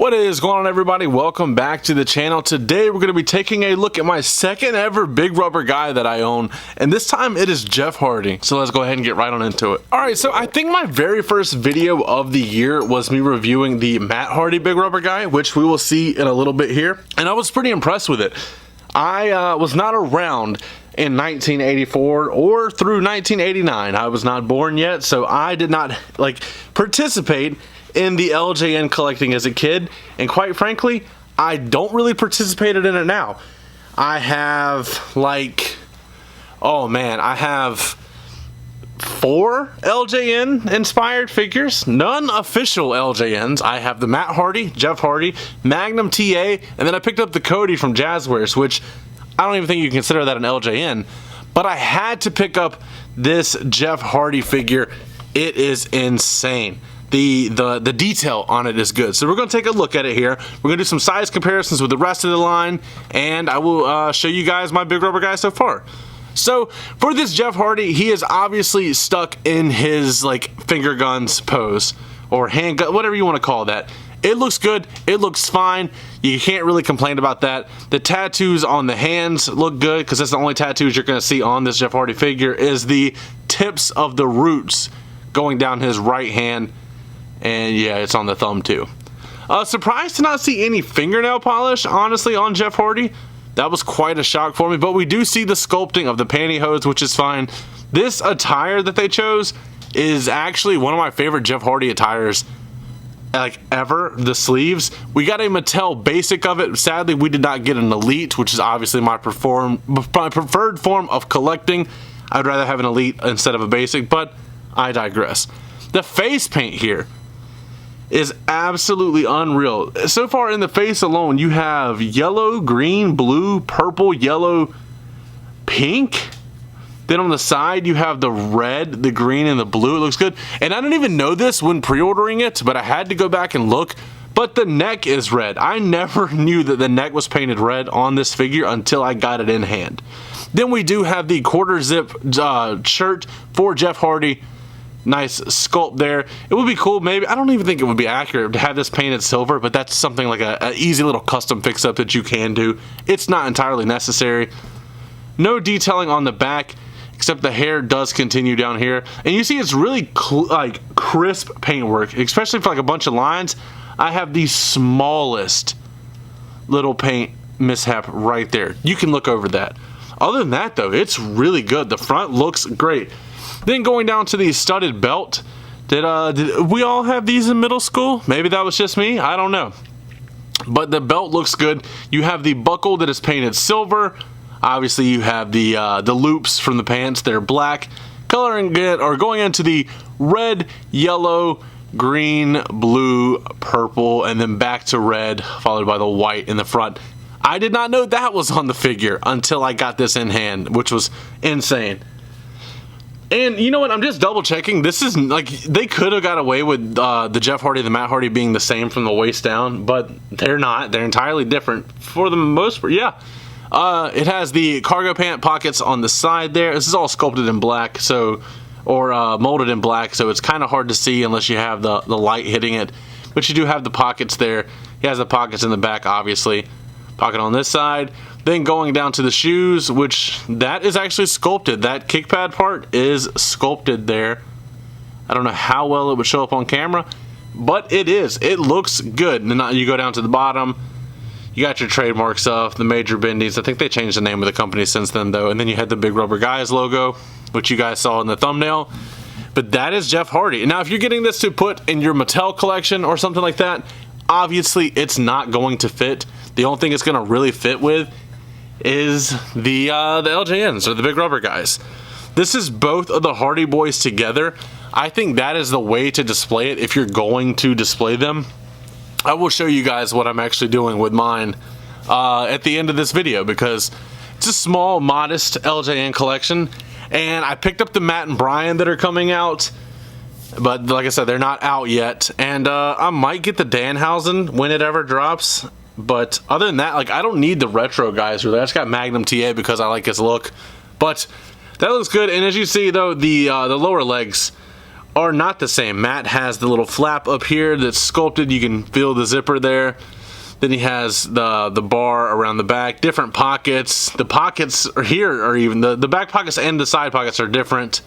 What is going on, everybody? Welcome back to the channel. Today we're going to be taking a look at my second ever big rubber guy that I own, and this time it is Jeff Hardy. So let's go ahead and get right on into it. Alright, so I think my very first video of the year was me reviewing the Matt Hardy big rubber guy, which we will see in a little bit here, and I was pretty impressed with it. I was not around in 1984 or through 1989. I was not born yet, so I did not participate in the LJN collecting as a kid, and quite frankly, I don't really participate in it now. I have I have 4 LJN inspired figures, none official LJNs. I have the Matt Hardy, Jeff Hardy, Magnum TA, and then I picked up the Cody from Jazzwares, which I don't even think you can consider that an LJN, but I had to pick up this Jeff Hardy figure. It is insane. The detail on it is good. So we're going to take a look at it here. We're going to do some size comparisons with the rest of the line, and I will show you guys my big rubber guy so far. So for this Jeff Hardy, he is obviously stuck in his finger guns pose, or hand gun, whatever you want to call that. It looks good. It looks fine. You can't really complain about that. The tattoos on the hands look good, because that's the only tattoos you're going to see on this Jeff Hardy figure, is the tips of the roots going down his right hand. And yeah, it's on the thumb too. Surprised to not see any fingernail polish, honestly, on Jeff Hardy. That was quite a shock for me, but we do see the sculpting of the pantyhose, which is fine. This attire that they chose is actually one of my favorite Jeff Hardy attires ever. The sleeves. We got a Mattel basic of it. Sadly, we did not get an elite, which is obviously my preferred form of collecting. I'd rather have an elite instead of a basic, but I digress. The face paint here is absolutely unreal. So far in the face alone, you have yellow, green, blue, purple, yellow, pink. Then on the side, you have the red, the green, and the blue. It looks good. And I didn't even know this when pre-ordering it, but I had to go back and look. But the neck is red. I never knew that the neck was painted red on this figure until I got it in hand. Then we do have the quarter zip shirt for Jeff Hardy. Nice sculpt there. It would be cool, maybe. I don't even think it would be accurate to have this painted silver, but that's something like an easy little custom fix-up that you can do. It's not entirely necessary. No detailing on the back, except the hair does continue down here. And you see it's really crisp paintwork, especially for a bunch of lines. I have the smallest little paint mishap right there. You can look over that. Other than that, though, it's really good. The front looks great. Then going down to the studded belt. Did we all have these in middle school? Maybe that was just me. I don't know. But the belt looks good. You have the buckle that is painted silver. Obviously, you have the loops from the pants. They're black. Coloring it, or going into the red, yellow, green, blue, purple, and then back to red, followed by the white in the front. I did not know that was on the figure until I got this in hand, which was insane. And you know what? I'm just double checking. This is they could have got away with the Jeff Hardy, the Matt Hardy being the same from the waist down, but they're not. They're entirely different for the most part. Yeah. It has the cargo pant pockets on the side there. This is all sculpted in black, or molded in black, so it's kind of hard to see unless you have the light hitting it. But you do have the pockets there. He has the pockets in the back, obviously. Pocket on this side. Then going down to the shoes, which that is actually sculpted. That kick pad part is sculpted there. I don't know how well it would show up on camera, but it is. It looks good. And then you go down to the bottom. You got your trademark stuff, the major bendies. I think they changed the name of the company since then, though. And then you had the Big Rubber Guys logo, which you guys saw in the thumbnail. But that is Jeff Hardy. Now, if you're getting this to put in your Mattel collection or something like that, obviously it's not going to fit. The only thing it's going to really fit with is the LJNs, or the Big Rubber Guys. This is both of the Hardy Boys together. I think that is the way to display it if you're going to display them. I will show you guys what I'm actually doing with mine at the end of this video, because it's a small, modest LJN collection, and I picked up the Matt and Brian that are coming out, but like I said, they're not out yet, and I might get the Danhausen when it ever drops. But other than that, I don't need the retro guys really. I just got Magnum TA because I like his look. But that looks good. And as you see, though, the lower legs are not the same. Matt has the little flap up here that's sculpted. You can feel the zipper there. Then he has the bar around the back, different pockets. The pockets are here are even, the back pockets and the side pockets are different.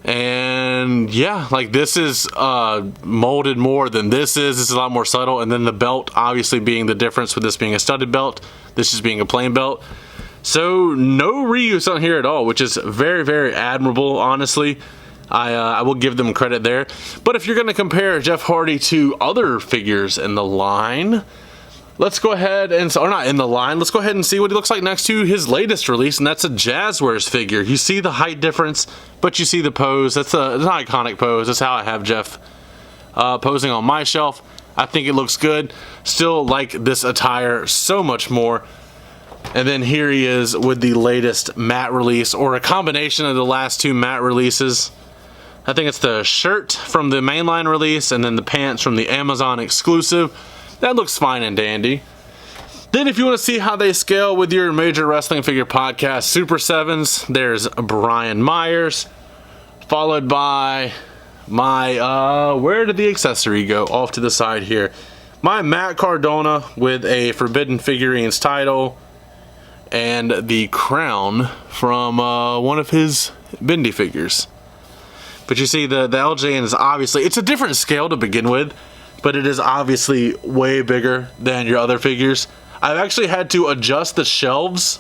And yeah, like this is molded more than this is. This is a lot more subtle. And then the belt obviously being the difference with this being a studded belt, this just being a plain belt. So no reuse on here at all, which is very, very admirable, honestly. I will give them credit there. But if you're going to compare Jeff Hardy to other figures in the line, let's go ahead and, or not in the line, let's go ahead and see what he looks like next to his latest release, and that's a Jazzwares figure. You see the height difference, but you see the pose. That's an iconic pose. That's how I have Jeff posing on my shelf. I think it looks good. Still like this attire so much more. And then here he is with the latest matte release, or a combination of the last two matte releases. I think it's the shirt from the mainline release and then the pants from the Amazon exclusive. That looks fine and dandy. Then if you want to see how they scale with your Major Wrestling Figure Podcast Super 7s, there's Brian Myers, followed by my, where did the accessory go? Off to the side here. My Matt Cardona with a Forbidden Figurines title and the crown from one of his Bendy figures. But you see the LJN is obviously, it's a different scale to begin with, but it is obviously way bigger than your other figures. I've actually had to adjust the shelves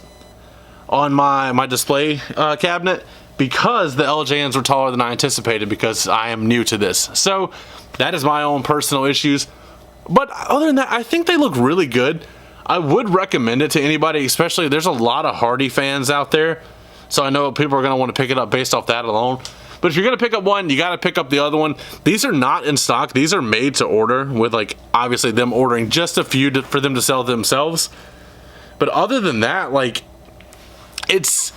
on my display cabinet because the LJNs were taller than I anticipated, because I am new to this. So that is my own personal issues. But other than that, I think they look really good. I would recommend it to anybody, especially there's a lot of Hardy fans out there. So I know people are going to want to pick it up based off that alone. But if you're going to pick up one, you got to pick up the other one. These are not in stock. These are made to order, with like obviously them ordering just a few for them to sell themselves. But other than that, like it's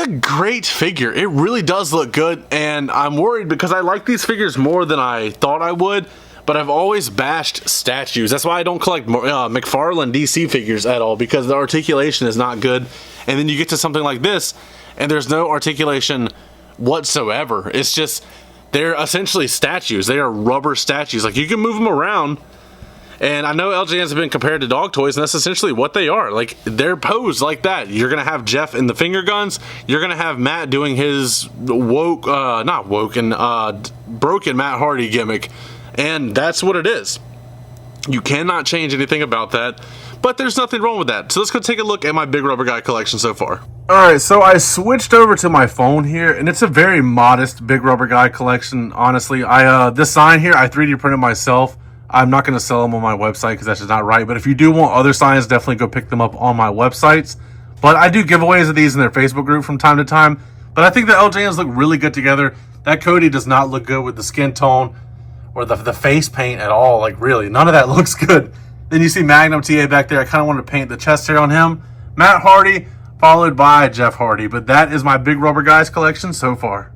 a great figure. It really does look good, and I'm worried because I like these figures more than I thought I would. But I've always bashed statues. That's why I don't collect McFarlane DC figures at all, because the articulation is not good. And then you get to something like this, and there's no articulation whatsoever. It's just, they're essentially statues. They are rubber statues. Like, you can move them around. And I know LJNs have been compared to dog toys, and that's essentially what they are. Like, they're posed like that. You're going to have Jeff in the finger guns. You're going to have Matt doing his broken Matt Hardy gimmick. And that's what it is. You cannot change anything about that. But there's nothing wrong with that. So let's go take a look at my Big Rubber Guy collection so far. Alright, so I switched over to my phone here, and it's a very modest Big Rubber Guy collection, honestly. This sign here, I 3D printed myself. I'm not going to sell them on my website because that's just not right. But if you do want other signs, definitely go pick them up on my websites. But I do giveaways of these in their Facebook group from time to time. But I think the LJNs look really good together. That Cody does not look good with the skin tone or the face paint at all. Like, really, none of that looks good. Then you see Magnum TA back there. I kind of wanted to paint the chest hair on him. Matt Hardy, followed by Jeff Hardy. But that is my Big Rubber Guys collection so far.